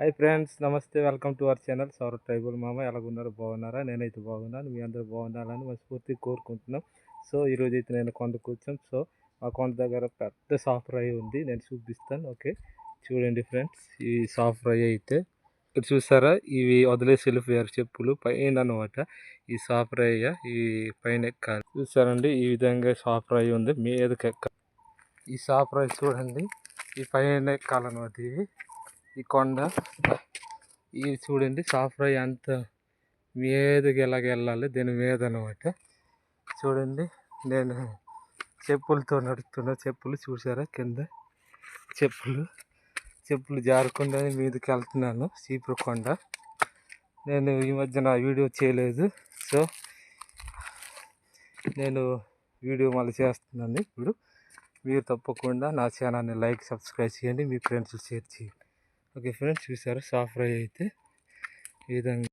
Hi friends, నమస్తే. Welcome to our channel Saurav tribal మామ. ఎలాగున్నారు? బాగున్నారా? నేనైతే బాగున్నాను. మీ అందరూ బాగుండాలని మనస్ఫూర్తిగా కోరుకుంటున్నాం. సో ఈరోజు అయితే నేను కొండకు వచ్చాం. సో ఆ కొండ దగ్గర పెద్ద సాఫ్ట్ రాయి ఉంది, నేను చూపిస్తాను. ఓకే, చూడండి ఫ్రెండ్స్. ఈ సాఫ్ట్ రాయి అయితే ఇక్కడ చూసారా, ఇవి వదిలేసి వెళ్ళిపోయారు చెప్పులు పైన అనమాట. ఈ సాఫ్ట్ రాయి ఈ పైన ఎక్కాలి. చూసారండి, ఈ విధంగా సాఫ్ట్ రాయి ఉంది, మీదకి ఎక్కాలి. ఈ సాఫ్ట్ రాయి చూడండి, ఈ పైన ఎక్కాలన్నమాట. ఈ కొండ ఇది చూడండి, సాఫ్ట్రాయ్ అంత మీదకి ఎలాగ వెళ్ళాలి, దీని మీద అనమాట. చూడండి, నేను చెప్పులతో నడుస్తున్నా. చెప్పులు చూసారా, కింద చెప్పులు జారకుండా మీదకి వెళ్తున్నాను. చీపురు కొండ. నేను ఈ మధ్య నా వీడియో చేయలేదు, సో నేను వీడియో మళ్ళీ చేస్తున్నాను ఇప్పుడు. మీరు తప్పకుండా నా ఛానల్ని లైక్, సబ్స్క్రైబ్ చేయండి, మీ ఫ్రెండ్స్ షేర్ చేయండి. ఓకే ఫ్రెండ్స్, చూసారా సాఫ్ట్రాయ్ అయితే ఈ విధంగా